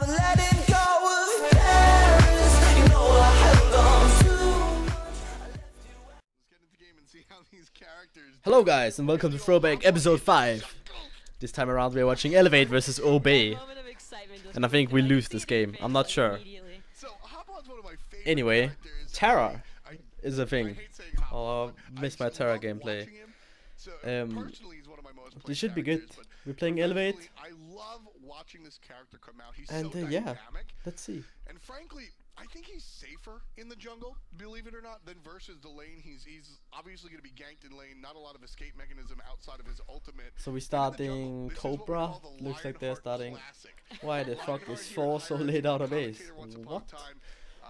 letting go of Paris. You know I held on to. Let's get into the game and see how these characters. Hello guys and welcome to Throwback episode 5. This time around we are watching Elevate versus Obey. And I think we lose this game, I'm not sure. Anyway, Terra is a thing. Oh, I miss my Terra gameplay. This should be good. We're playing Elevate. I love watching this character come out. He's And so yeah, dynamic. let's see. And frankly, I think he's safer in the jungle, believe it or not, than versus the lane. He's obviously going to be ganked in lane. Not a lot of escape mechanism outside of his ultimate. So we're starting Cobra. Looks like they're starting. Why the fuck is 4 so late out of base? What?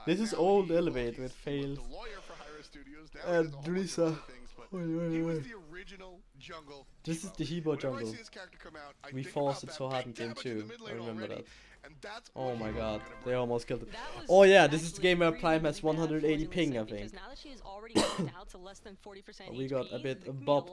This is old Elevate with fails. And Drisa. Wait. This is the Hebo jungle. We forced it so hard in game 2. I remember that. Oh my god, they almost killed it. Oh yeah, this is the game where Prime has 180 ping, I think. We got a bit bopped.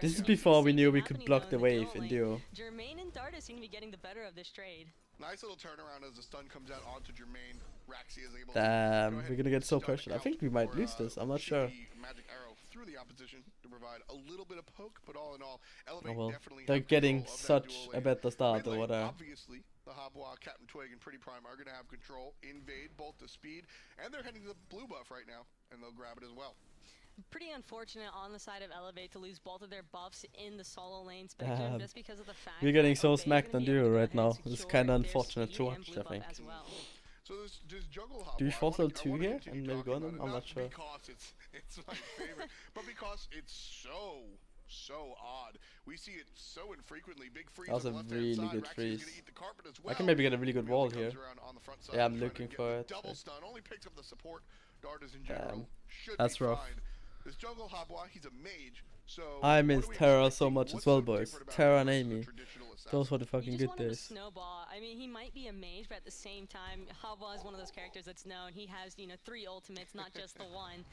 This is before we knew we could block the wave in duo. Jermaine and Darda seem to be getting the better of this trade. Nice little turnaround as the stun comes out onto Jermaine. Raxi is able Damn, we're gonna get so pressured. I think we might lose this, I'm not sure. Magic arrow through the opposition to provide a little bit of poke, but all in all, Oh well, they're getting such a better start or whatever. Obviously, the Hobwa, Captain Twig, and Pretty Prime are going to have control, invade both the speed, and they're heading to the blue buff right now, and they'll grab it as well. Pretty unfortunate on the side of Elevate to lose both of their buffs in the solo lane spectrum just because of the fact we're getting so that smacked on duo right now. It's kind of their unfortunate speed to and watch, blue I buff think. as well. So this jungle Do we Hobwa, force I L2 wanna here continue and maybe go talking on them? about it, I'm not sure. Because it's my favorite, but because it's so odd. We see it so infrequently. Big freeze. That was a on the left-hand really side. good Raxi's freeze. gonna eat the carpet as I well. can maybe get a really good wall Really here. comes around on the front side Yeah, I'm to try to looking get for the it. Double stun only picks up the support. Dardas in general should That's be rough. fine. This jungle Hobwa, he's a mage. So I what miss are we Terra expecting? so much as What's well, so boys. different about Terra him and versus a Amy. traditional assassin? Those were the fucking You just good want him to days. snowball. I mean, he might be a mage, but at the same time, Hobwa is one of those characters that's known. He has, 3 ultimates, not just the one.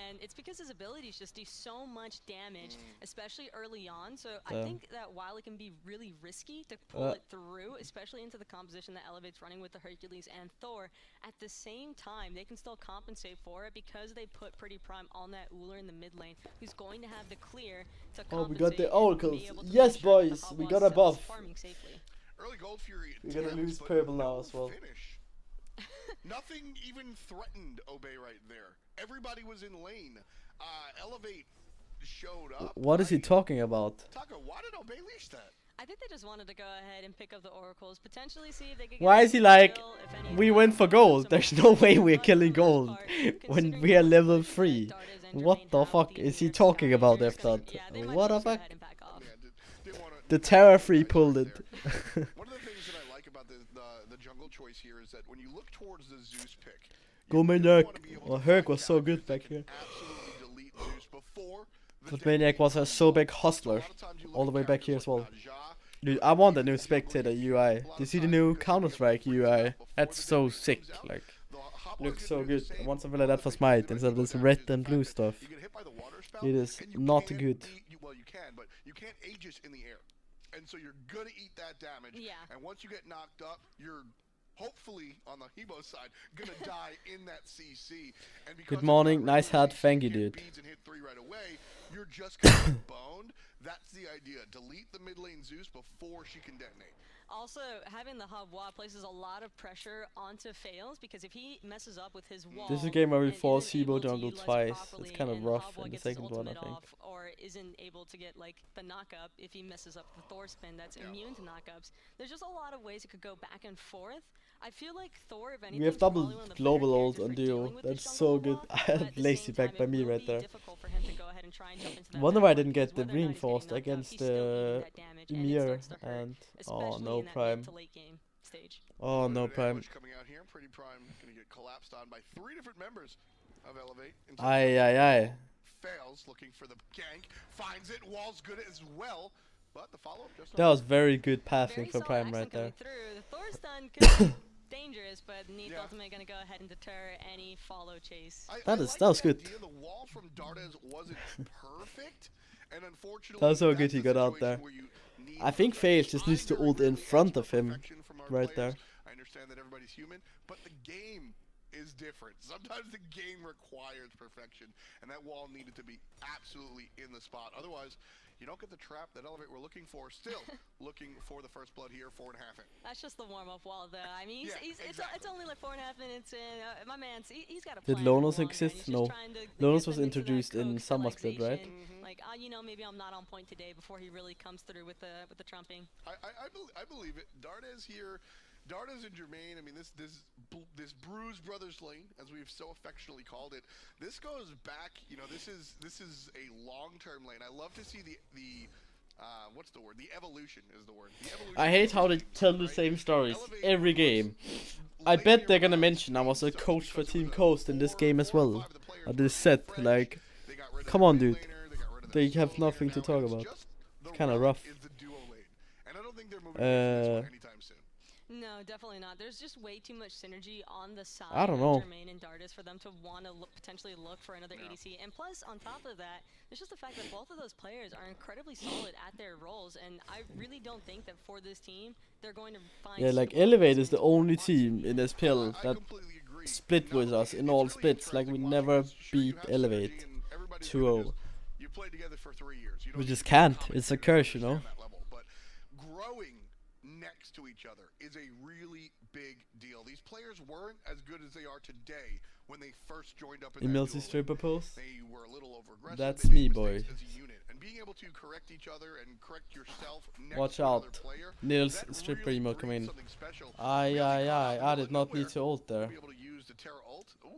And it's because his abilities just do so much damage, especially early on. So I think that while it can be really risky to pull it through, especially into the composition that Elevate's running with the Hercules and Thor, at the same time, they can still compensate for it because they put Pretty Prime on that Uller in the mid lane, who's going to have the clear to compensate. Oh, we got the and oracles. be able to Yes, make sure that boys, the we Hobwa got a is buff. farming safely. Early Gold Fury. We're gonna attempts, lose but purple now no as well. finish. Nothing even threatened Obey right there. Everybody was in lane. Elevate showed up. What is he talking about? Taka, why did Obey leash that? I think they just wanted to go ahead and pick up the oracles, potentially see if they could get Why is he like, kill, if any of we them went for have gold? some There's more no way damage, we're but killing for the most gold part, when considering we are the level position 3. that Dardas and What Jermaine the have fuck with is these he near talking Sennheiser, about they're after gonna- that? yeah, they might What the just go fuck? ahead and back off. Yeah, didn't wanna, The didn't Terra wanna free nice pulled right it. there. One of the things that I like about the jungle choice here is that when you look towards the Zeus pick, Go you really Maniac. wanna be able Oh, to Herc find was so characters good back that can here. absolutely delete Zeus before the But thing Maniac was a becomes so big boss. hustler. A lot of times you look All the at way back characters here as like well. Najah, Dude, I want a new spectator UI. Do you see the new Counter-Strike UI? That's so sick. Like, looks so good. I want something like that for Smite instead of this red and blue stuff. You get hit by the water spell, It is and you not can't good. well, you can, but you can't Aegis in the air. And so you're gonna eat that damage. Yeah. And once you get knocked up, you're hopefully on the Hebo side gonna die in that CC. And because Good it's morning, not nice regular hat, CC, thank you, hit dude. beads and hit 3 right away, you're just gonna get boned. That's the idea. Delete the mid lane Zeus before she can detonate. Also, having the Hobwa places a lot of pressure onto Fails because if he messes up with his wall, This is a game where we and force isn't able Hebo to jungle utilize it twice. properly It's kind of and rough Hobwa in the gets his second one, I ultimate think. off or isn't able to get like the knockup if he messes up the Thor spin that's immune to knockups. There's just a lot of ways it could go back and forth. I feel like Thor, if anything, We have is double probably one of the global better ult characters on for dealing duo. with this That's so jungle good. Hobwa, I but had at the lazy same back time, by it me will right be there. difficult for him to go ahead and try and jump into that Wonder why I backline didn't get because the whether or not he's reinforced getting knocked out, against he's still eating that damage, and it Emir starts to hurt, and oh especially no in that Prime. mid to late game stage. Oh no Prime. Coming out here, Pretty Prime gonna get collapsed on by 3 different members of Elevate. Aye aye aye. Fails, looking for the gank, finds it, wall's good as well, but the follow-up just That was very good passing Very for solid Prime action right there. coming through. The Thor stun could be dangerous, but Neath ultimate gonna go ahead and deter any follow chase. That was good. The wall from Dardas wasn't perfect, And unfortunately, That was so good that's he the got out situation there. where you need I think perfection. FaZe just needs to I'm very, ult in very front asked of for him. perfection from our Right players. there. I understand that everybody's human, but the game is different. Sometimes the game requires perfection, and that wall needed to be absolutely in the spot. Otherwise, you don't get the trap that Elevate we're looking for. Still looking for the first blood here, 4.5 in. That's just the warm-up wall, though. I mean, it's only like 4.5 minutes in. My man's he's got a plan. Did Lonos for the long run. exist? He's just No. trying to Lonos get was them into that introduced in coke Summer Split, right? civilization. Like, you know, maybe I'm not on point today before he really comes through with the trumping. I believe it. Dardes here. Dardes and Jermaine, I mean, this Bruise Brothers lane, as we've so affectionately called it, this goes back, you know, this is a long-term lane. I love to see the what's the word? The evolution is the word. The evolution I hate how they tell the same stories every game. I bet they're gonna mention I was a coach for Team Coast in this game as well. Or this set, like, come on, dude. They have nothing to talk about. It's kind of rough. No, definitely not. There's just way too much synergy on the side I don't know. of Jermaine and Dardes for them to want to potentially look for another ADC. And plus, on top of that, it's just the fact that both of those players are incredibly solid at their roles. And I really don't think that for this team, they're going to find... Yeah, like Elevate is the only team in SPL that split with us in all splits. Like we never beat Elevate 2-0. We just can't. It's a curse, you know. But growing next to each other is a really big deal. These players weren't as good as they are today when they first joined up in EmilZy stripper post. They were a little over-aggressive. That's me, boy. As a unit. And being able to correct each other and correct yourself next Watch to another out. player, Nils that stripper really emo brings come in. something special. Aye, Really aye, got aye. out I of did not nowhere need to ult there. Be able to use the Terra ult. Ooh,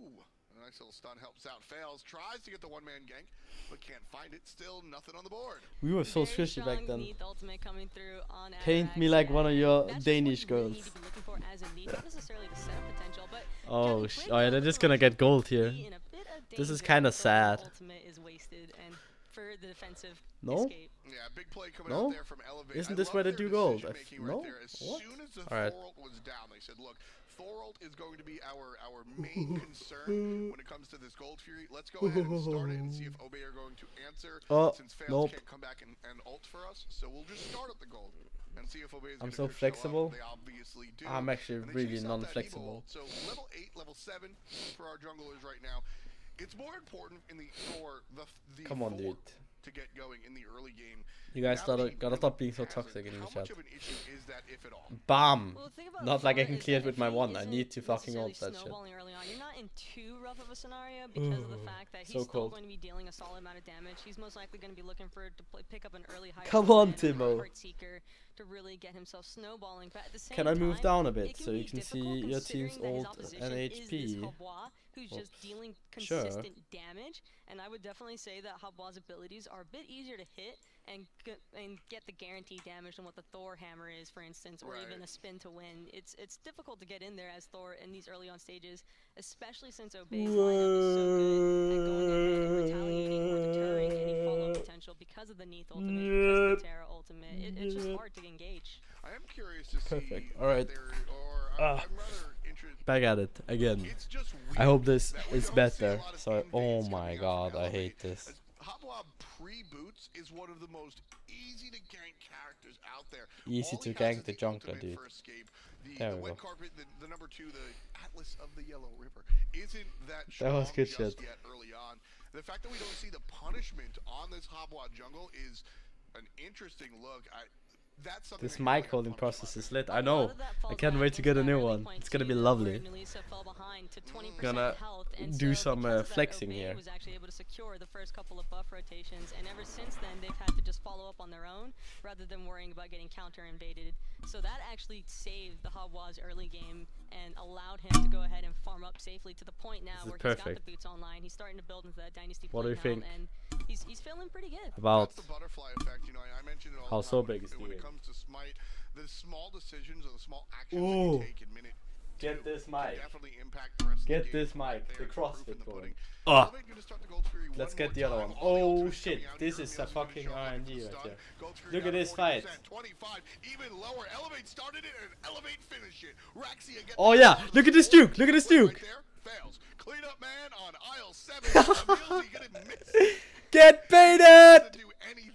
a nice little stun helps out. Fails, tries to get the one-man gank, but can't find it. Still nothing on the board. We were so Very squishy back strong then. Neath ultimate coming through on Paint me Atarax, like one of your that's just Danish what you really need girls. to be looking for as a Neath, not necessarily the setup potential, but Oh, Captain Quinn oh yeah, they're just gonna get gold here. be in a bit of This is danger kinda if the sad. ultimate is wasted and for the defensive No? escape. Yeah, big play coming No? out there from Elevate. Isn't I this love where they their do gold? decision-making No? right there. As What? soon as the Alright. Thorult was down, they said, look, Thorult is going to be our main concern when it comes to this Gold Fury. Let's go ahead and start it and see if Obey are going to answer. Oh, Since Fails nope. can't come back and ult for us, so we'll just start at the gold and see if Obey is I'm gonna so show up. flexible. They obviously do. I'm actually And they really chase out that non-flexible. Evo ult. So level 8, level 7 for our junglers right now. It's more important in the Come on, dude. to get going in the early game. You guys Now gotta he stop really being so hasn't. toxic in the How chat. much of an issue is that, if at all? Bam! Well, the thing about Not like I Thor can is clear it that with if my he one. I isn't need to fucking necessarily ult that shit. snowballing early on, you're not in too rough of a scenario because of the fact that he's So still cold. going to be dealing a solid amount of damage. He's most likely going to be looking for pick up an early high. Come on, Timo. Heart seeker to really get himself snowballing. But at the same Can I move time, down a it bit can so you be can see difficult your considering team's that his ult opposition and is this HP? Habois, who's just dealing Sure. consistent damage. And I would definitely say that Habois' abilities are a bit easier to hit and get the guaranteed damage than what the Thor hammer is, for instance, or even a spin to win. It's difficult to get in there as Thor in these early on stages, especially since Obey's lineup is so good at going ahead and retaliating or deterring any follow-up potential because of the Neath ultimate, because of the Terra ultimate. It's just hard to engage. I am curious to see. Perfect. Alright. I'm rather interested. Back at it again. It's just weird I hope this that we is don't see a better. lot of So, oh invades my coming out god, from I Elevate. hate this. Habois pre-boots is one of the most easy to gank characters out there. Easy All to he has gank is the the jungler, ultimate dude. for escape. There The we wet go. carpet, the number 2, the Atlas of the Yellow River, isn't that That was strong good just shit. yet early on. The fact that we don't see the punishment on this Habois jungle is an interesting look. That's something This that mic you're holding gonna punish process is about. lit. I know. I can't wait to get a new one. It's gonna be lovely. Gonna do some flexing here. Was actually able to secure the first couple of buff rotations, and ever since then they've had to just follow up on their own rather than worrying about getting counter invaded. So that actually saved the Habois early game and allowed him to go ahead and farm up safely to the point now This is where he's got perfect. the boots online. He's starting to build into that dynasty. What do you play now, think? And he's feeling pretty good. About That's the butterfly effect. You know, I mentioned it all how the so time big is the when it game. comes to Smite. The small decisions or the small actions Ooh. that you take in minute Get 2 this can mic. definitely impact the rest of Get the game. this Right mic. there, The it's proof in CrossFit the going. pudding. Ah. Elevate gonna start the Gold Fury Let's one get more the other time. one. All the Oh ultimates shit, coming out this here. is a EmilZy's gonna fucking show up RNG with the right stun. here. Gold Fury Look down at this 40%, fight. 25, even lower. Elevate started it and Elevate finished it. Raxia gets Oh the yeah, ball out of look the at this board. Duke. Look at this Right Duke. there, fails. Clean up man on aisle 7. EmilZy gonna miss. Get baited! Doesn't do anything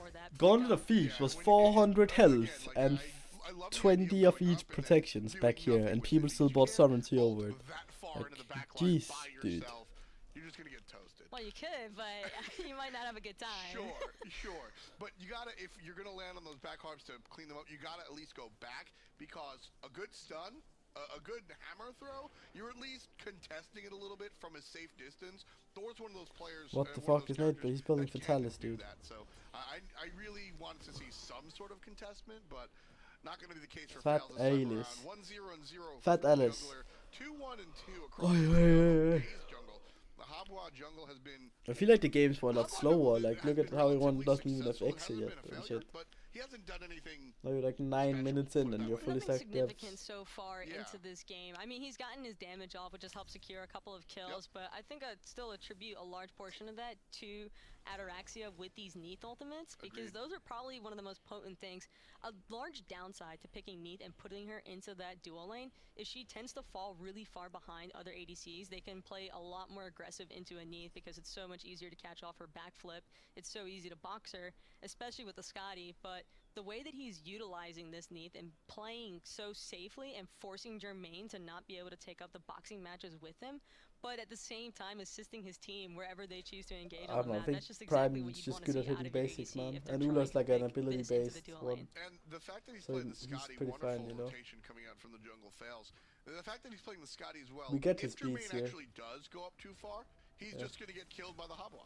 Gauntlet of Thieves was 400 health and 20 of each protections back here, and people still bought sovereignty over it. That far far into the back line Jeez, by dude. yourself, you're just gonna get toasted. Well, you could, but you might not have a good time. Sure. But you gotta, if you're gonna land on those back harps to clean them up, you gotta at least go back, because a good stun, a good hammer throw, you're at least contesting it a little bit from a safe distance. Thor's one of those players. What the fuck is Nate? But he's building Fatalis, dude. So I really wanted to see some sort of contestment, but not going to be the case for Fat Fails this time Alice. around. 1-0 and 0. Fat Alice. 2-1 and 2 across Oi, the oi, oi, oi. jungle. The Habwa jungle has been. I feel like the games were a lot slower. Like, look at how everyone doesn't even have exit yet and shit. But he hasn't done anything. Now you're like 9 minutes in and you're fully Nothing stacked significant depths. so far into this game. I mean, he's gotten his damage off, which has helped secure a couple of kills, but I think I'd still attribute a large portion of that to Ataraxia with these Neath ultimates, because those are probably one of the most potent things. A large downside to picking Neath and putting her into that duo lane is she tends to fall really far behind other ADCs. They can play a lot more aggressive into a Neath because it's so much easier to catch off her backflip. It's so easy to box her, especially with the Scotty, but the way that he's utilizing this Neath and playing so safely and forcing Jermaine to not be able to take up the boxing matches with him, but at the same time assisting his team wherever they choose to engage on the map. That's just exactly what Prime's you just want good to at see out hitting of your basics, ADC man. if they're And trying Ula's to like an pick this into the ability-based duo one. lane. And the fact that he's So playing the he's Scotty, pretty wonderful fine, you know. rotation coming out from the jungle Fails. And the fact that he's playing the Scotty as well. We get his if Jermaine beats here. actually does go up too far, he's just going to get killed by the Habwa.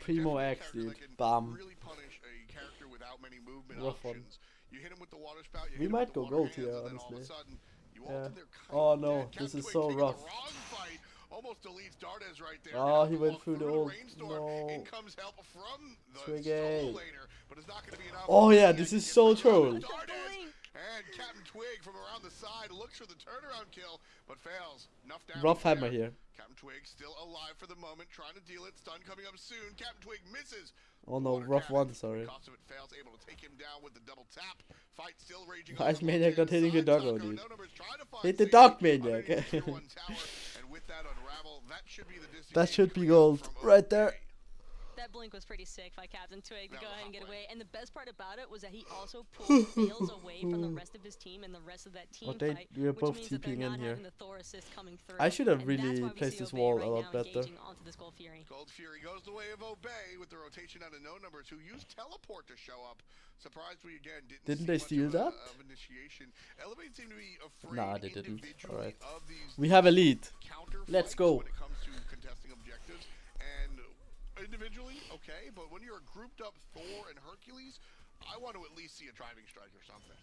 Primo X, dude. Bam. Really punish a character without many movement Rough one. options. You hit him with the water spout. You We hit him might with the go water gold here, hands, and then all of a honestly. sudden, you Yeah. ult and they're kind Oh of no, dead. this Captain is Twig so taking rough. The wrong fight. Almost deletes Dardes right there. Oh, Gonna he went walk through the ult. rainstorm. No. In comes help from the Twiggy. solo laner, but it's not going to be enough. Oh yeah, He this can is get so the troll. Dardes. And Captain Twig from around the side looks for the turnaround kill, but fails. Enough damage Rough hammer there. here. Captain Twig still alive for the moment, trying to deal it. Stun coming up soon. Captain Twig misses. Oh no, Water rough cannon. one, sorry. Cost of it fails, able to take him down with the double tap. Fight still raging. Why is on the Maniac not left-hand hitting the side. doggo, Taco, dude? no numbers, trying to find Hit the safety dog, Maniac. underneath tier 1 tower, and with that unravel, that should be the distance That he should be created gold. from Right OBA. there. That blink was pretty sick by Captain Twig to That go was ahead and get hot away. play. And the best part about it was that he also pulled Fails away from the rest of his team and the rest of that team fight, we are which both means that they're TPing in not here. having the Thor assist coming through. I should have And that's really why we placed see this Obey wall right a lot now better. engaging onto this Gold Fury. Gold Fury goes the way of Obey with the rotation out of no numbers, who used teleport to show up. Surprised we again didn't see they much steal of that? Of initiation. Elevate seem to be afraid Nah, they didn't. individually Alright. of these We have a lead. counter Let's fights go. when it comes to contesting objectives. And individually, okay, but when you're grouped up Thor and Hercules, I want to at least see a driving strike or something.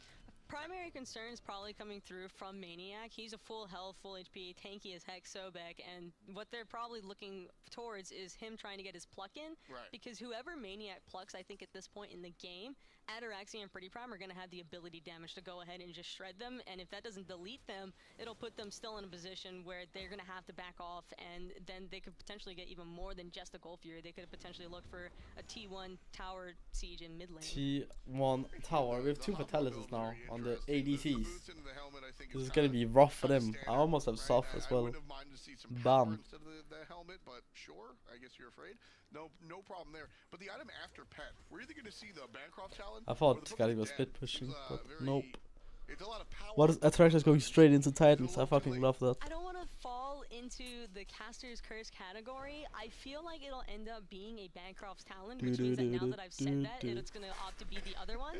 Primary concern is probably coming through from Maniac. He's a full health, full HP, tanky as heck Sobek, and what they're probably looking towards is him trying to get his pluck in. Right. Because whoever Maniac plucks, I think at this point in the game, Ataraxia and Pretty Prime are going to have the ability damage to go ahead and just shred them, and if that doesn't delete them, it'll put them still in a position where they're going to have to back off, and then they could potentially get even more than just a Gold Fury. They could potentially look for a T1 tower siege in mid lane. T1 tower. We have 2 Fatalities now on the ADCs. Boots into the helmet, I think, This is kinda gonna be rough for them. standard, I almost have soft right? as I well. wouldn't have minded to see some Bam. power instead of the helmet, but sure, I guess you're afraid. No problem there. But the item after Pet, we're either going to see the Bancroft talent. I or thought the Book Scotty of was Dead, split which is, pushing, but very- nope. It's a lot of power. What is Attraction's going straight into Titans? I fucking love that. I don't want to fall into the caster's curse category. I feel like it'll end up being a Bancroft's talent, which means that now that I've said that, it's going to opt to be the other one.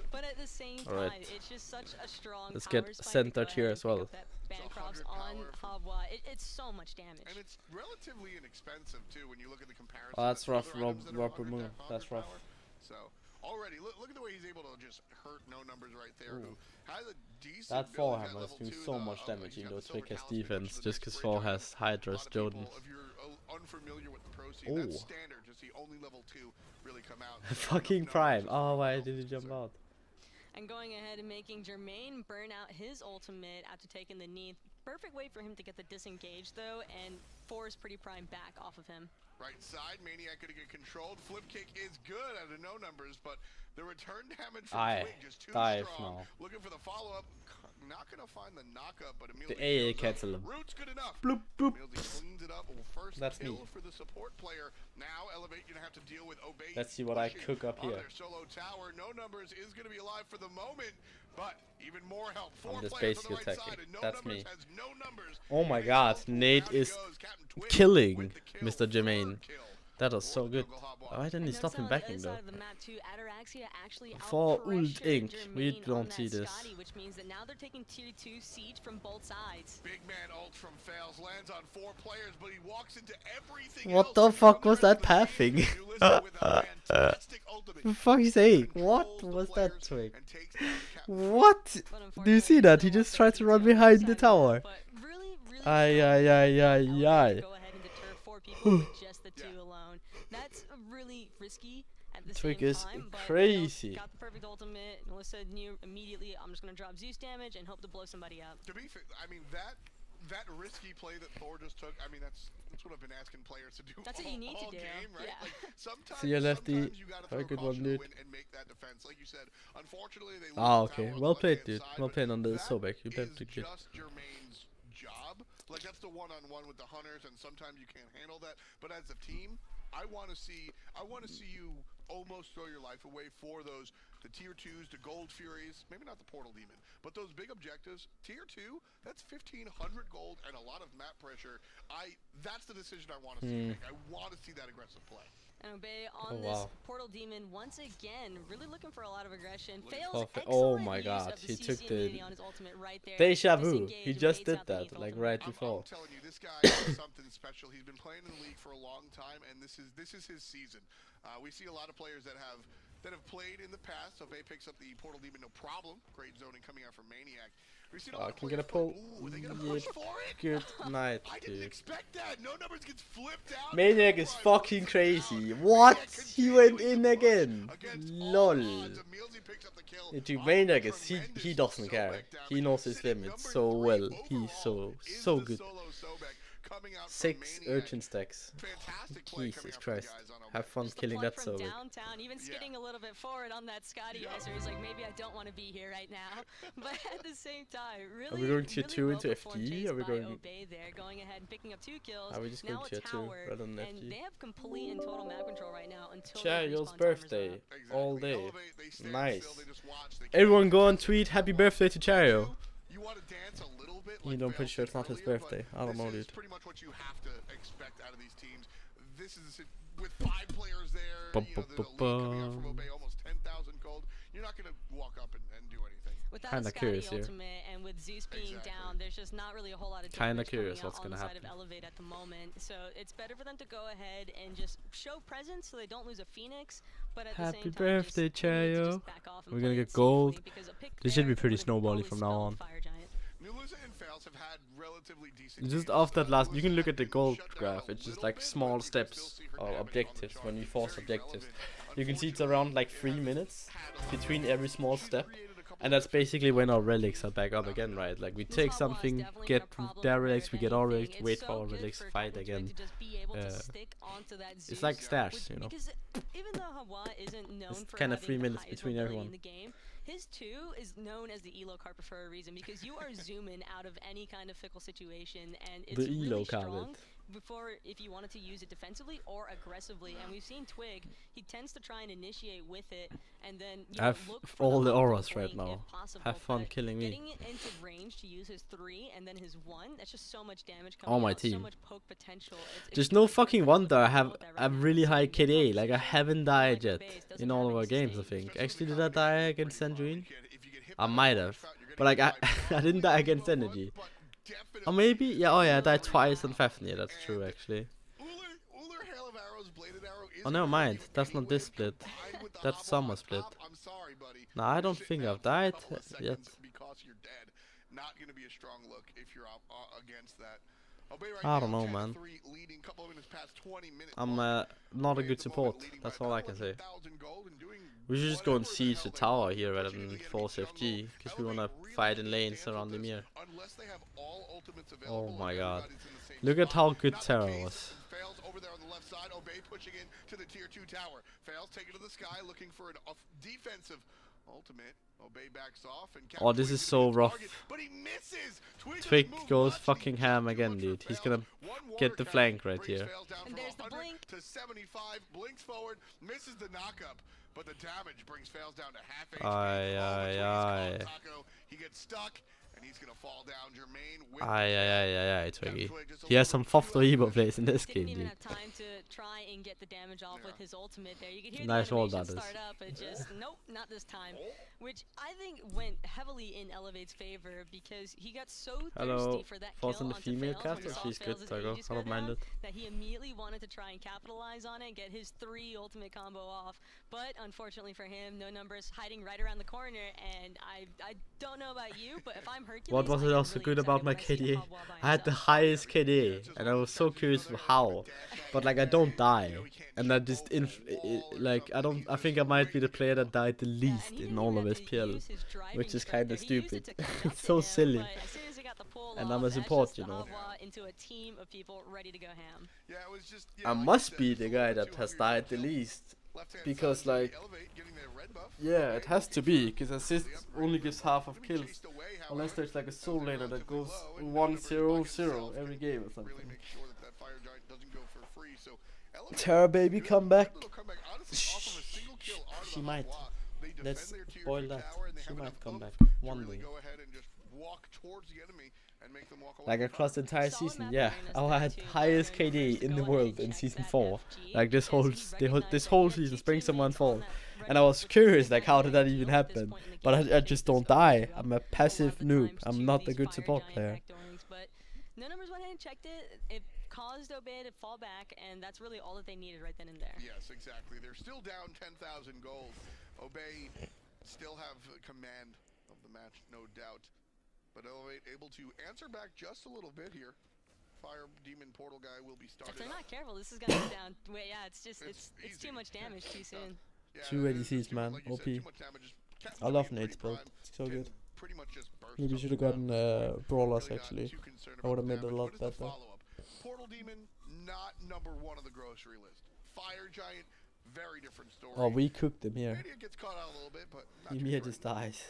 But at the same time, Alright. it's just such a strong Let's power get spike to centered go ahead here and as pick well. up that Bancroft's 100 on power Habwa. It's so much damage. And it's relatively inexpensive, too, when you look at the comparison. Oh, that's to rough, other items that are Rob 100 Moon. That's rough. power. So, already, look at the way he's able to just hurt no numbers right there. Ooh. Has a decent That build 4 at hammer is level doing 2, so the, much damage, he's even got though the silver Twig has talisman, which defense, is the just next because bridge 4 item. has Hydra's A lot of Joden. people, if you're unfamiliar with the pro scene, Oh. that's standard to see only level 2 really come out. Fucking Prime. Oh, why did he jump out? And going ahead and making Jermaine burn out his ultimate after taking the knee. Perfect way for him to get the disengage, though, and force Pretty Prime back off of him. Right side, Maniac gonna get controlled. Flip kick is good out of no numbers, but the return damage from Aye, Twig just too dive strong. now. Looking for the follow-up. not gonna find the knockup, but The AA cancel him. Root's good enough. Bloop, bloop. EmilZy cleans it up. Well, first That's kill me. for the support player. Now Elevate gonna have to deal with Obey. Let's see what I cook up here. Their solo tower. No numbers is gonna be alive for the moment, but even more help. I'm Four just players on the basically right attacking. side, and no That's numbers me. has no numbers. Oh my god, Nate Down he is goes. Captain Twig killing with the kill. Mr. Jermaine. Third kill. That was so good. Why didn't he And stop notice him on the backing other though? side of the map too, Ataraxia actually For outpressured Ult Inc, we Jermaine don't on see that this. Scotty, which means that now they're taking tier 2 siege from both sides. Big man ult from Fails lands on 4 players, but he walks into everything What else the fuck from was the that rest of the pathing? team. Ulyssa with a fantastic ultimate. For fuck's sake, Controls what the was that players twig? and takes down Captain What? But Do you see that? He just tried to run behind the tower. But really, really Ay, strong ay, ay, play ay, from ay. Elevate to go ahead and deter 4 people with just the 2 alone. That's really risky at the Twig same is time, but, crazy. got the perfect ultimate. Melissa knew immediately, I'm just gonna drop Zeus damage and hope to blow somebody up. To be fair, I mean that risky play that Thor just took. I mean that's what I've been asking players to do. That's all, what you need to all do, game, right? yeah. Like sometimes, See you, Lefty. sometimes you gotta Very throw good one, caution to the dude. wind and make that defense. Like you said, unfortunately they lose Ah, the okay. tower on Well the played, left-hand dude. side, Well but played on the that Throwback. You played is pretty good. just Jermaine's job. Like that's the one-on-one with the hunters, and sometimes you can't handle that. But as a team, I want to see you almost throw your life away for the tier 2s, the gold furies, maybe not the portal demon, but those big objectives. Tier 2, that's 1,500 gold and a lot of map pressure. That's the decision I want to see you make. I want to see that aggressive play. And Obey on Oh, this wow. portal demon once again, really looking for a lot of aggression. Look at Fails Oh excellent my use god, of the he CC took the immunity on his ultimate right there. deja vu. Disengage, He just waits did out the that, lethal like ultimate. right before. I'm telling you, this guy is something special. He's been playing in the league for a long time, and this is his season. We see a lot of players that have played in the past. So Bay picks up the portal demon, no problem. Great zoning coming out from Maniac. We've seen a lot of Can players get a pull. Ooh, are they gonna push for it? Good night, I didn't dude. expect that. No numbers gets flipped out. Maniac is Right, fucking puts it crazy. down. What? Maniac He went continuing in to push again. against all Lol. odds. EmilZy picks up the kill. Dude, Oh, Maniac is tremendous he doesn't care. Zowie damage. He knows his Sitting limits number so 3 well. He's overall so is the good. solo Zowie coming out from 6 Maniac. urchin stacks. Fantastic play coming Jesus out from the Christ. guys on Have fun Just the killing plug that from Zowie. downtown, even skidding a little bit forward on that Scotty Yeah. so he's like, maybe I don't want to be here right now. But at the same time, really, Are we going tier really 2 well into performed FD? chase Are we by going? Obey there, going ahead and picking up 2 kills. Are we just now going a tier 2 tower, rather than and FD? they have complete and total map control right now until Chario's the respawn timers are birthday. up. Exactly. All day. Elevate, they stand Nice. still, they just watch, they Everyone can't go do and it. tweet happy birthday to Chario. You want to dance a little bit, You like don't Vale pretty sure it's said not his earlier, birthday. but I don't know, this is dude. pretty much what you have to expect out of these teams. This is with 5 players there, Bum, you know, bum, there's a lead coming out from bum. Obey, almost 10,000 gold. You're not going to walk up and do anything. Without Kinda a Scotty curious here. ultimate and with Zeus being Exactly. down, there's just not really a whole lot of Kinda damage curious coming out what's on gonna the side happen. of Elevate at the moment. So it's better for them to go ahead and just show presence so they don't lose a Phoenix, but at the Happy same time, birthday, just really need to just Chayo. back off and We're gonna play get it gold. safely because a pick This should there be pretty would've snowbally probably from now stalled on. Fire Giant. Meluza and Fails have had relatively decent Just games. after that last, you can look Meluza at the had been gold shut down graph. a It's just little like bit, small but you can still steps see her or damage on the objectives when you chart. force Very objectives. relevant. You can see it's Unfortunately, around like it 3 has minutes had a between little every bit. small She's step. created a couple And that's of basically when our relics are back up again, right? Like we This take Hot Wall is something, definitely get been a problem their for relics, if we get our anything. relics, It's wait so for our good relics, for fight Captain Twig again. to just be able to Uh, stick onto that It's Zeus, like Stash, you know. because even though Hawa isn't known It's for kinda having 3 the minutes highest between mobility everyone. in the game, his 2 is known as the elo carpet for a reason because you are zooming out of any kind of fickle situation and it's The really elo strong carpet. before if you wanted to use it defensively or aggressively. And we've seen Twig, he tends to try and initiate with it and then you know, Have look for all the optimal auras right flank now. if possible, Have fun but killing me. getting it into range to use his 3 and then his 1, that's just so much damage All coming my out, so team. much poke potential. It's There's no extremely fucking critical wonder I to have both that a right now. really So high you get KDA. Like I position, haven't like died yet base doesn't in all have of our any games, I sustain. think. Actually, did I die against Sandrine? If you get hit I by might a have. shot, you're But like gonna I, get I didn't die against probably Energy. but Or definitely maybe, yeah, oh yeah, I died Uller- twice on Fafnir. That's true and actually. Uller Hail of Arrows, Bladed Arrow Oh, isn't never gonna mind. hurt you That's not anyway, this split. combined with the That's hobble summer on split. top, I'm sorry, buddy. No, I You're don't sitting think out I've for a died couple of yet. seconds because you're dead. Not gonna be a strong look if you're up against that. Obey right I don't now, know, man. 10-3, leading, couple of minutes past 20 minutes I'm mark. not a Obey good at the support. moment leading That's by all I about can say. 1,000 gold and doing We should just go and whatever the siege hell the they tower want. here rather It's than usually gonna be force jungle. FG because we Elevate wanna really fight in take lanes advantage around of the this. mirror. Unless they have all ultimates Oh available my and god. everybody's in the same Look at spot. how good Not the Terra case. was. Fails over there on the left side. Obey pushing in to the tier 2 tower. Fails, take it to the sky, looking for a defensive. Ultimate. Obey backs off and Oh, this is so rough. but he misses. Twig goes fucking ham again, dude. He's gonna get the flank right here. And there's the blink. To 75, blinks forward, misses the knockup, but the damage brings Fails down to half HP. Aye. He gets stuck, and he's gonna fall down. Jermaine with Aye, Twiggy. He has some Fafnir Evo plays in this game, Didn't even dude. have time to try and get the damage off with his ultimate there. You could hear Nice the roll, animation that is. start up, but just nope, not this time. Which I think went heavily in Elevate's favor because he got so thirsty for that kill Falls in the onto female Fails cast, when he and saw she's good, Fails' so I AG square don't mind down, it. that he immediately wanted to try and capitalize on it and get his 3 ultimate combo off. But unfortunately for him, no numbers hiding right around the corner, and I don't know about you, but if I'm Hercules, What was I it get also really good about my excited when I see a KDA? Hobwa by I had the himself. highest KDA, and I was so curious how. But like I don't die, and I just I think I might be the player that died the least in all of SPL, which is kind of stupid. It's so silly. And I'm a support, you know. Into a team of people ready to go ham. Yeah, it was just, I must be the guy that has died the least, because like, yeah, it has to be, because assist only gives half of kills, unless there's like a soul laner that goes 1-0-0 every game or something. Terra baby, come back. She might. Let's spoil that. She might come back one day. Like across the entire season, yeah. I had highest KD in the world in season 4. Like this whole season, Spring Summer and Fall. And I was curious, like how did that even happen? But I just don't die. I'm a passive noob. I'm not a good support player. No numbers went ahead and checked it. It caused Obey to fall back, and that's really all that they needed right then and there. Yes, exactly. They're still down 10,000 gold. Obey still have command of the match, no doubt. But Elevate able to answer back just a little bit here. Fire Demon Portal guy will be started. If they're not careful, this is gonna go down. Wait, yeah, it's just it's too much damage too soon. Yeah, 2 ADCs, man. like OP. said, I love Nate's build. It's so good. Pretty much just burst Maybe up should have the gotten ground. brawlers Really not actually. too concerned I would have about made it a damage. lot What is the better. follow-up? Portal Demon, not #1 on the grocery list. Fire Giant, very different story. Oh, we cooked him here. Media gets caught out a little bit, but not too Emir great. just dies.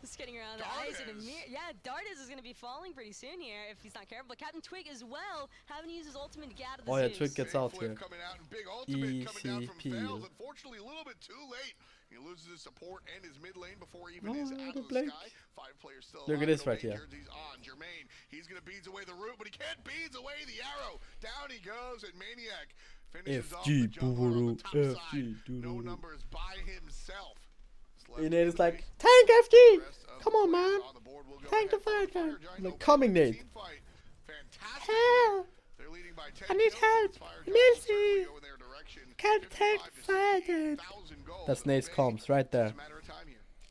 Just getting around the ice and yeah, Dardas is gonna be falling pretty soon here if he's not careful. But Captain Twig as well, having to use his ultimate to get out of the Oh yeah, Zeus. Twig gets out here. Coming out and big ultimate coming down from ECP. Fails. Unfortunately, a little bit too late. He loses his support and his mid lane before he even Oh, is out the of the blink. sky. 5 players still Look at alive. this right Obey here. jerseys on. Jermaine, he's gonna beads away the root, but he can't beads away the arrow. Down he goes, and Maniac finishes off the FG jungle on the Buru, top FG side. No Duru. numbers by himself. Nate is like, tank FG! Come on, man! Tank the fire giant! Like, coming, Nate! Help! I need help! EmilZy! Can't take fire giant! That's Nate's comms right there.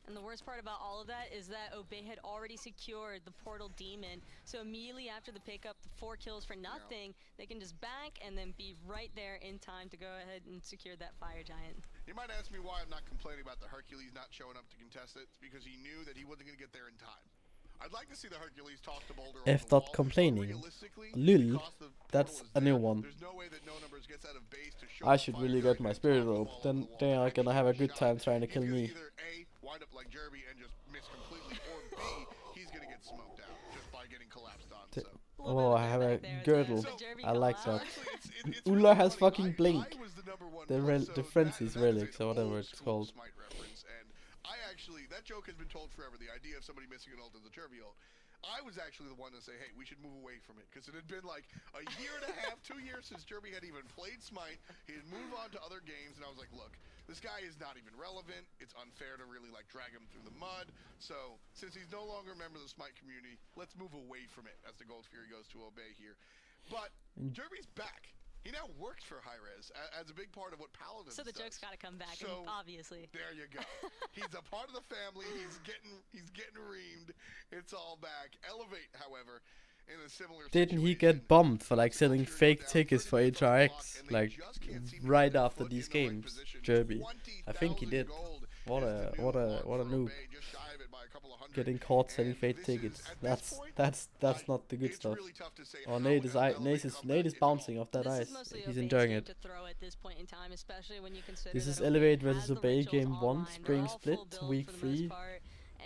And the worst part about all of that is that Obey had already secured the Portal Demon. So immediately after the pickup, the 4 kills for nothing, they can just back and then be right there in time to go ahead and secure that Fire Giant. You might ask me why I'm not complaining about the Hercules not showing up to contest it. It's because he knew that he wasn't going to get there in time. I'd like to see the Hercules toss the boulder F. on the wall. complaining. Realistically, Lul, because the that's portal is a new there, one. there's no way that No Numbers gets out of base to show I the should Fire really Giant get my and spirit toss the rope, ball on then the wall. they are gonna have a good Shot. time trying to He's kill gonna me. either A, wind up like Jerby and just miss completely, or B, he's gonna get smoked out just by getting collapsed on. So. Oh, I have a girdle. I like that. It's Ula really has funny. fucking blink. I was the #1 The plus, so the Frenzy's that is relics an or whatever old it's school called. Smite reference, and I actually, that joke has been told forever, the idea of somebody missing an ult as a Jerby ult. I was actually the one to say, hey, we should move away from it, because it had been like a year and a half, 2 years since Jerby had even played Smite. He had moved on to other games, and I was like, look, this guy is not even relevant. It's unfair to really like drag him through the mud. So since he's no longer a member of the Smite community, let's move away from it as the Gold Fury goes to Obey here. But Jerby's back. He now works for Hi-Rez as a big part of what Paladins So the does. joke's got to come back, So, obviously. There you go. He's a part of the family. He's getting reamed. It's all back. Elevate, however, in a similar Didn't he situation. get bumped for like selling fake tickets for HRX like right after these games, Jerby? I think he did. What a noob. Getting caught selling fake tickets. That's not the good stuff. Oh, Nate is bouncing off that ice. He's enjoying it. This is Elevate versus Obey Game 1, Spring Split, Week 3.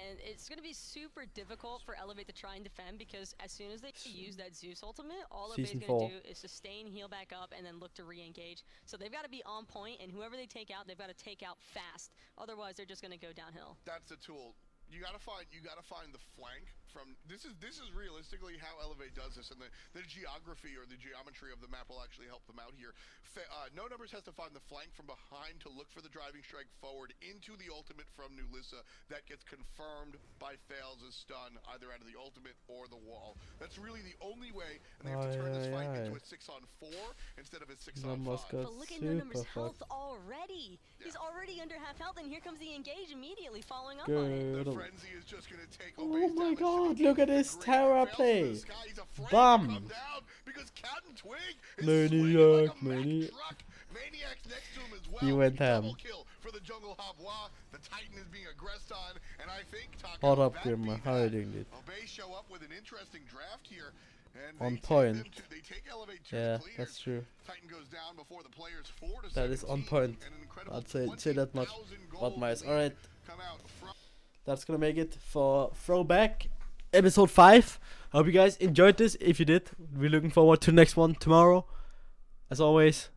And it's going to be super difficult for Elevate to try and defend because as soon as they use that Zeus ultimate, all Obe's going to do is sustain, heal back up, and then look to re-engage. So they've got to be on point, and whoever they take out, they've got to take out fast. Otherwise, they're just going to go downhill. That's the tool. You gotta find the flank from this is realistically how Elevate does this, and the geography or the geometry of the map will actually help them out here. No Numbers has to find the flank from behind to look for the driving strike forward into the ultimate from Nulissa that gets confirmed by Fails' stun either out of the ultimate or the wall. That's really the only way, and they have to turn this fight into a 6-on-4 instead of a 6-on-5. But look at No Numbers' health already. Yeah. He's already under half health, and here comes the engage immediately following up on it. Frenzy is just gonna take oh my god, look at this Terra play. Bam! Maniac. He went ham. Hold up, Grimmer. How are you doing, dude? On point. Yeah, that's true. That is on point. I'd say that much. But nice. Alright. That's gonna make it for Throwback episode 5. I hope you guys enjoyed this. If you did, we're looking forward to the next one tomorrow. As always,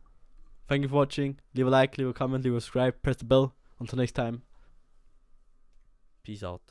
thank you for watching. Leave a like, leave a comment, leave a subscribe, press the bell. Until next time, peace out.